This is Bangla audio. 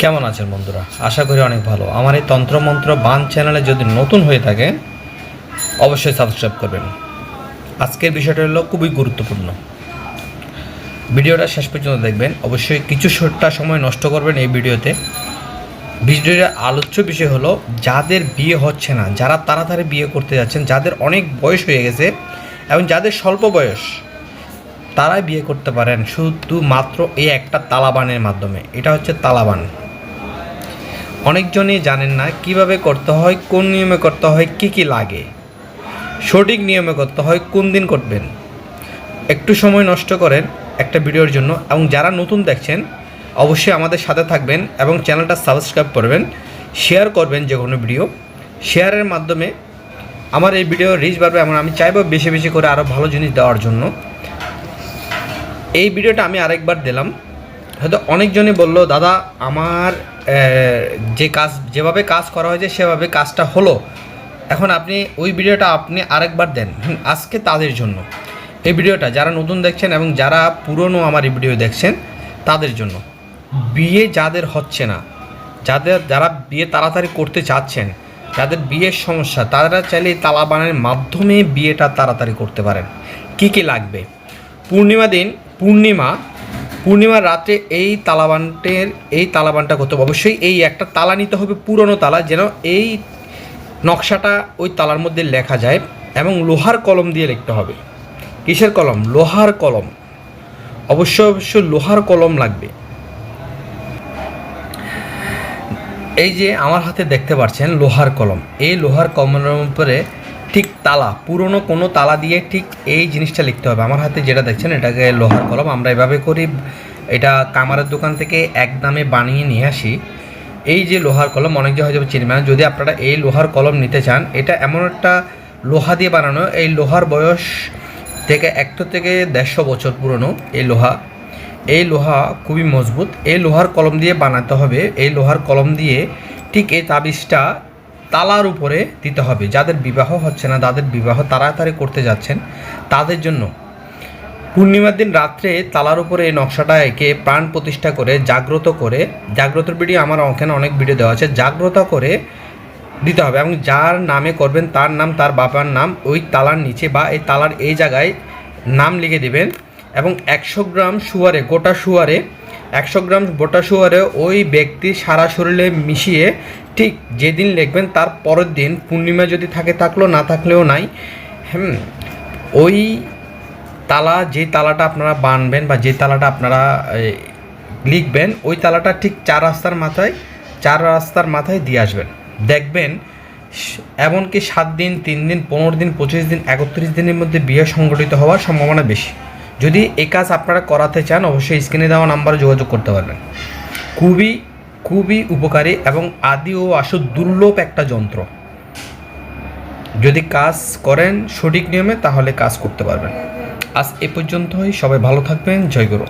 কেমন আছেন বন্ধুরা? আশা করি অনেক ভালো। আমার এই তন্ত্রমন্ত্র বান চ্যানেলে যদি নতুন হয়ে থাকে অবশ্যই সাবস্ক্রাইব করবেন। আজকের বিষয়টা হলো খুবই গুরুত্বপূর্ণ, ভিডিওটা শেষ পর্যন্ত দেখবেন। অবশ্যই কিছুটা সময় নষ্ট করবেন এই ভিডিওতে। ভিডিওর আলোচ্য বিষয় হলো যাদের বিয়ে হচ্ছে না, যারা তাড়াতাড়ি বিয়ে করতে যাচ্ছেন, যাদের অনেক বয়স হয়ে গেছে এবং যাদের স্বল্প বয়স, তারাই বিয়ে করতে পারেন শুধুমাত্র এই একটা তালাবানের মাধ্যমে। এটা হচ্ছে তালাবান। অনেকজনই জানেন না কিভাবে করতে হয়, কোন নিয়মে করতে হয়, কি কি লাগে। সঠিক নিয়মে করতে হয়, কোন দিন করবেন। একটু সময় নষ্ট করেন একটা ভিডিওর জন্য, এবং যারা নতুন দেখছেন অবশ্যই আমাদের সাথে থাকবেন এবং চ্যানেলটা সাবস্ক্রাইব করবেন, শেয়ার করবেন। যে কোনো ভিডিও শেয়ারের মাধ্যমে আমার এই ভিডিও রিচ বাড়বে, এবং আমি চাইবো বেশি বেশি করে আরও ভালো জিনিস দেওয়ার জন্য। এই ভিডিওটা আমি আরেকবার দিলাম, হয়তো অনেকজনই বললো দাদা আমার যে কাজ যেভাবে কাজ করা হয়েছে সেভাবে কাজটা হলো, এখন আপনি ওই ভিডিওটা আপনি আরেকবার দেন। আজকে তাদের জন্য এই ভিডিওটা, যারা নতুন দেখছেন এবং যারা পুরনো আমার এই ভিডিও দেখছেন তাদের জন্য। বিয়ে যাদের হচ্ছে না, যারা বিয়ে তাড়াতাড়ি করতে চাচ্ছেন, যাদের বিয়ের সমস্যা, তারা চাইলে এই তালাবানের মাধ্যমে বিয়েটা তাড়াতাড়ি করতে পারেন। কি কি লাগবে? পূর্ণিমার রাত্রে এই তালাবানটা করতে হবে। অবশ্যই এই একটা তালা নিতে হবে, পুরনো তালা, যেন এই নকশাটা ওই তালার মধ্যে লেখা যায়, এবং লোহার কলম দিয়ে লিখতে হবে। কিসের কলম? লোহার কলম। অবশ্যই লোহার কলম লাগবে। এই যে আমার হাতে দেখতে পাচ্ছেন লোহার কলম, এই লোহার কলমের উপরে ঠিক তালা, পুরনো কোনো তালা দিয়ে ঠিক এই জিনিসটা লিখতে হবে। আমার হাতে যেটা দেখছেন এটাকে লোহার কলম। আমরা এভাবে করি, এটা কামারের দোকান থেকে এক দামে বানিয়ে নিয়ে আসি। এই যে লোহার কলম, অনেক যে হয়ে যাবে চিনবেন। যদি আপনারা এই লোহার কলম নিতে চান, এটা এমন একটা লোহা দিয়ে বানানো, এই লোহার বয়স থেকে 100 থেকে 150 বছর পুরনো এই লোহা খুবই মজবুত। এই লোহার কলম দিয়ে বানাতে হবে। এই লোহার কলম দিয়ে ঠিক এই তাবিজটা তালার উপরে দিতে হবে। যাদের বিবাহ হচ্ছে না, যাদের বিবাহ তাড়াতাড়ি করতে যাচ্ছেন, তাদের জন্য পূর্ণিমার দিন রাত্রে তালার উপরে এই নকশাটা এঁকে প্রাণ প্রতিষ্ঠা করে জাগ্রতর ভিডিও আমার ওখানে অনেক ভিডিও দেওয়া আছে, জাগ্রত করে দিতে হবে। এবং যার নামে করবেন তার নাম, তার বাবার নাম ওই তালার নিচে বা এই তালার এই জায়গায় নাম লিখে দিবেন। এবং 100 গ্রাম শুয়ারে, গোটা শুয়ারে 100 গ্রাম গোটা শুয়ারে ওই ব্যক্তির সারা শরীরে মিশিয়ে ঠিক যেদিন লিখবেন তার পরের দিন, পূর্ণিমা যদি থাকলো, না থাকলেও নাই, ওই তালা, যে তালাটা আপনারা বানবেন বা যে তালাটা আপনারা লিখবেন, ওই তালাটা ঠিক 4 রাস্তার মাথায় দিয়ে আসবেন। দেখবেন এমনকি 7 দিন, 3 দিন, 15 দিন, 25 দিন, 31 দিনের মধ্যে বিয়ে সংগঠিত হওয়ার সম্ভাবনা বেশি। যদি এই কাজ আপনারা করাতে চান অবশ্যই স্ক্রিনে দেওয়া নাম্বারে যোগাযোগ করতে পারবেন। খুবই উপকারী এবং আদি ও আসল দুর্লভ একটা যন্ত্র। যদি কাজ করেন সঠিক নিয়মে তাহলে কাজ করতে পারবেন। আজ এ পর্যন্তই। সবাই ভালো থাকবেন। জয় গুরু।